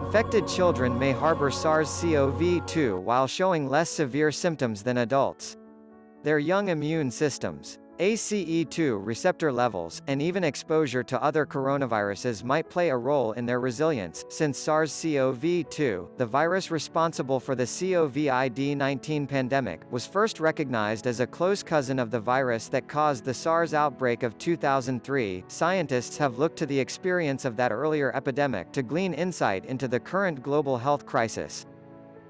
Infected children may harbor SARS-CoV-2 while showing less severe symptoms than adults. Their young immune systems, ACE2 receptor levels, and even exposure to other coronaviruses might play a role in their resilience, since SARS-CoV-2, the virus responsible for the COVID-19 pandemic, was first recognized as a close cousin of the virus that caused the SARS outbreak of 2003. Scientists have looked to the experience of that earlier epidemic to glean insight into the current global health crisis.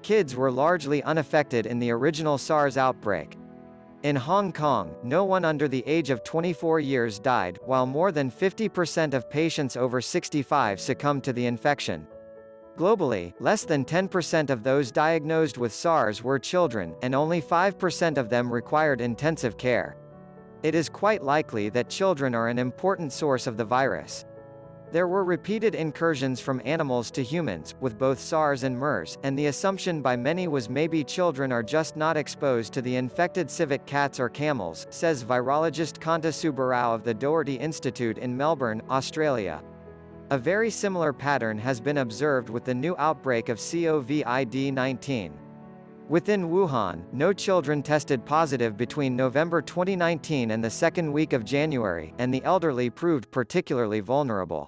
Kids were largely unaffected in the original SARS outbreak. In Hong Kong, no one under the age of 24 years died, while more than 50% of patients over 65 succumbed to the infection. Globally, less than 10% of those diagnosed with SARS were children, and only 5% of them required intensive care. It is quite likely that children are an important source of the virus. There were repeated incursions from animals to humans, with both SARS and MERS, and the assumption by many was maybe children are just not exposed to the infected civet cats or camels, says virologist Kanta Subbarao of the Doherty Institute in Melbourne, Australia. A very similar pattern has been observed with the new outbreak of COVID-19. Within Wuhan, no children tested positive between November 2019 and the second week of January, and the elderly proved particularly vulnerable.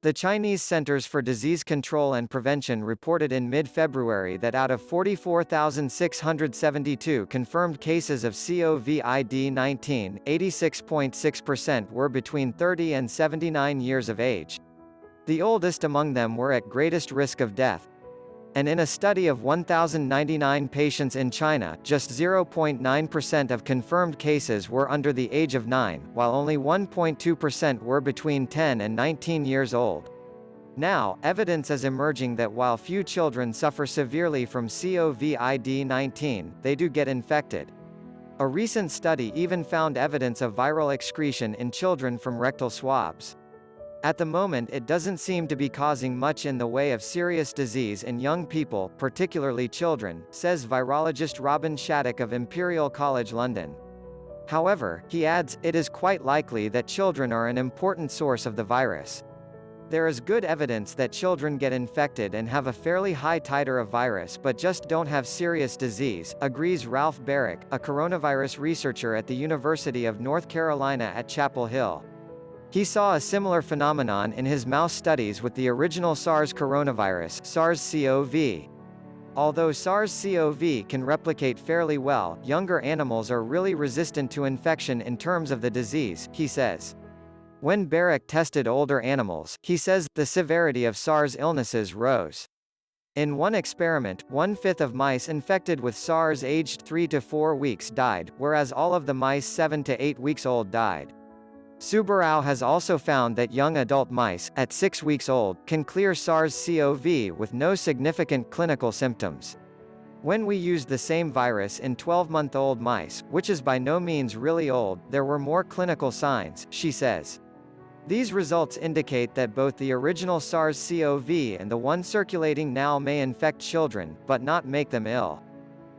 The Chinese Centers for Disease Control and Prevention reported in mid-February that out of 44,672 confirmed cases of COVID-19, 86.6% were between 30 and 79 years of age. The oldest among them were at greatest risk of death. And in a study of 1,099 patients in China, just 0.9% of confirmed cases were under the age of 9, while only 1.2% were between 10 and 19 years old. Now, evidence is emerging that while few children suffer severely from COVID-19, they do get infected. A recent study even found evidence of viral excretion in children from rectal swabs. At the moment it doesn't seem to be causing much in the way of serious disease in young people, particularly children, says virologist Robin Shattuck of Imperial College London. However, he adds, it is quite likely that children are an important source of the virus. There is good evidence that children get infected and have a fairly high titer of virus but just don't have serious disease, agrees Ralph Barrick, a coronavirus researcher at the University of North Carolina at Chapel Hill. He saw a similar phenomenon in his mouse studies with the original SARS coronavirus, SARS-CoV. Although SARS-CoV can replicate fairly well, younger animals are really resistant to infection in terms of the disease, he says. When Barrick tested older animals, he says, the severity of SARS illnesses rose. In one experiment, 1/5 of mice infected with SARS aged 3 to 4 weeks died, whereas all of the mice 7 to 8 weeks old died. Subbarao has also found that young adult mice, at 6 weeks old, can clear SARS-CoV with no significant clinical symptoms. When we used the same virus in 12-month-old mice, which is by no means really old, there were more clinical signs, she says. These results indicate that both the original SARS-CoV and the one circulating now may infect children, but not make them ill.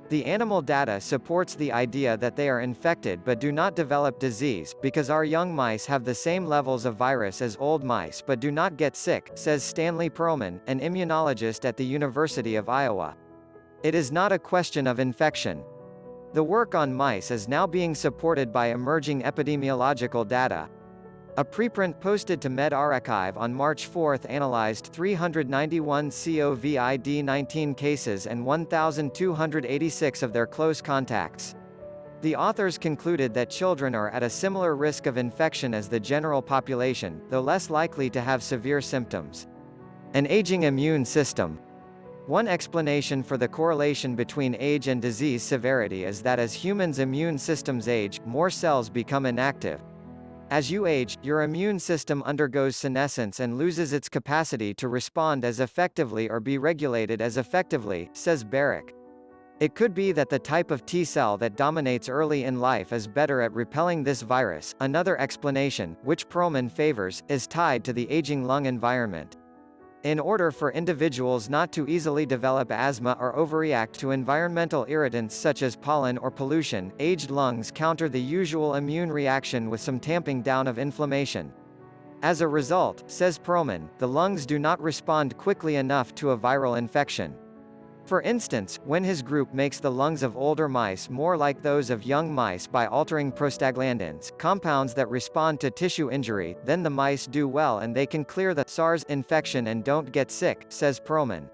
The animal data supports the idea that they are infected but do not develop disease, because our young mice have the same levels of virus as old mice but do not get sick, says Stanley Perlman, an immunologist at the University of Iowa. It is not a question of infection. The work on mice is now being supported by emerging epidemiological data. A preprint posted to medRxiv on March 4 analyzed 391 COVID-19 cases and 1,286 of their close contacts. The authors concluded that children are at a similar risk of infection as the general population, though less likely to have severe symptoms. An aging immune system. One explanation for the correlation between age and disease severity is that as humans' immune systems age, more cells become inactive. As you age, your immune system undergoes senescence and loses its capacity to respond as effectively or be regulated as effectively, says Barrick. It could be that the type of T cell that dominates early in life is better at repelling this virus. Another explanation, which Perlman favors, is tied to the aging lung environment. In order for individuals not to easily develop asthma or overreact to environmental irritants such as pollen or pollution, aged lungs counter the usual immune reaction with some tamping down of inflammation. As a result, says Perlman, the lungs do not respond quickly enough to a viral infection. For instance, when his group makes the lungs of older mice more like those of young mice by altering prostaglandins, compounds that respond to tissue injury, then the mice do well and they can clear the SARS infection and don't get sick, says Perlman.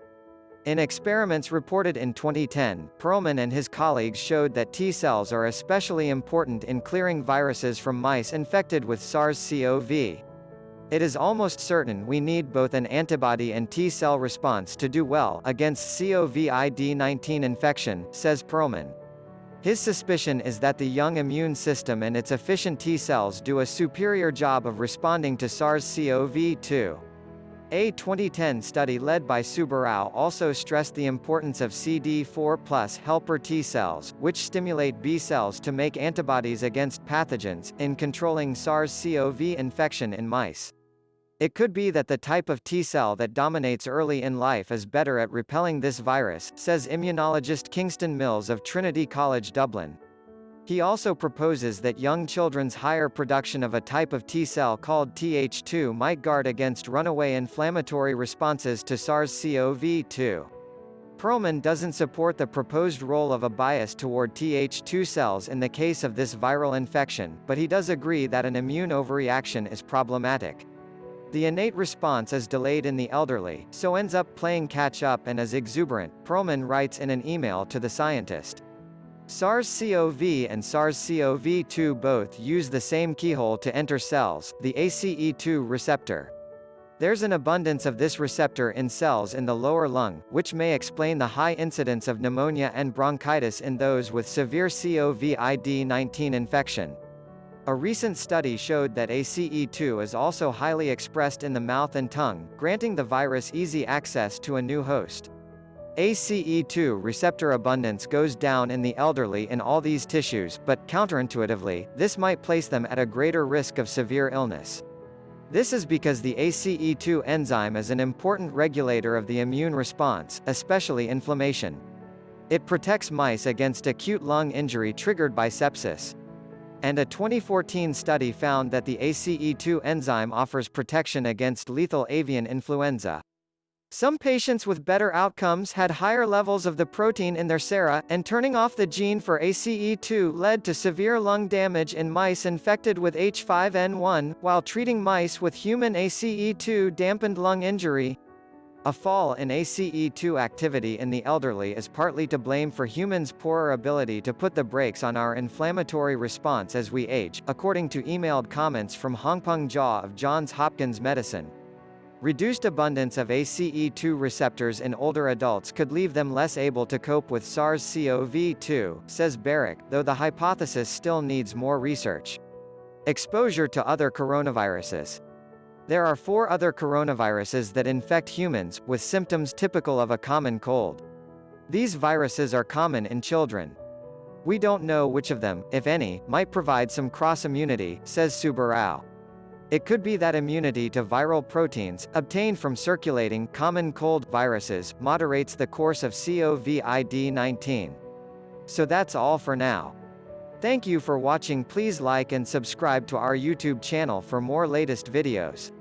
In experiments reported in 2010, Perlman and his colleagues showed that T cells are especially important in clearing viruses from mice infected with SARS-CoV. It is almost certain we need both an antibody and T-cell response to do well against COVID-19 infection, says Perlman. His suspicion is that the young immune system and its efficient T-cells do a superior job of responding to SARS-CoV-2. A 2010 study led by Subarao also stressed the importance of CD4+ helper T cells, which stimulate B cells to make antibodies against pathogens, in controlling SARS-CoV infection in mice. It could be that the type of T cell that dominates early in life is better at repelling this virus, says immunologist Kingston Mills of Trinity College Dublin. He also proposes that young children's higher production of a type of T cell called Th2 might guard against runaway inflammatory responses to SARS-CoV-2. Perlman doesn't support the proposed role of a bias toward Th2 cells in the case of this viral infection, but he does agree that an immune overreaction is problematic. The innate response is delayed in the elderly, so ends up playing catch-up and is exuberant, Perlman writes in an email to the scientist. SARS-CoV and SARS-CoV-2 both use the same keyhole to enter cells, the ACE2 receptor. There's an abundance of this receptor in cells in the lower lung, which may explain the high incidence of pneumonia and bronchitis in those with severe COVID-19 infection. A recent study showed that ACE2 is also highly expressed in the mouth and tongue, granting the virus easy access to a new host. ACE2 receptor abundance goes down in the elderly in all these tissues, but, counterintuitively, this might place them at a greater risk of severe illness. This is because the ACE2 enzyme is an important regulator of the immune response, especially inflammation. It protects mice against acute lung injury triggered by sepsis. And a 2014 study found that the ACE2 enzyme offers protection against lethal avian influenza. Some patients with better outcomes had higher levels of the protein in their sera, and turning off the gene for ACE2 led to severe lung damage in mice infected with H5N1, while treating mice with human ACE2 dampened lung injury. A fall in ACE2 activity in the elderly is partly to blame for humans' poorer ability to put the brakes on our inflammatory response as we age, according to emailed comments from Hongpeng Jia of Johns Hopkins Medicine. Reduced abundance of ACE2 receptors in older adults could leave them less able to cope with SARS-CoV-2, says Barrick, though the hypothesis still needs more research. Exposure to other coronaviruses. There are 4 other coronaviruses that infect humans, with symptoms typical of a common cold. These viruses are common in children. We don't know which of them, if any, might provide some cross-immunity, says Subarao. It could be that immunity to viral proteins, obtained from circulating common cold viruses, moderates the course of COVID-19. So that's all for now. Thank you for watching. Please like and subscribe to our YouTube channel for more latest videos.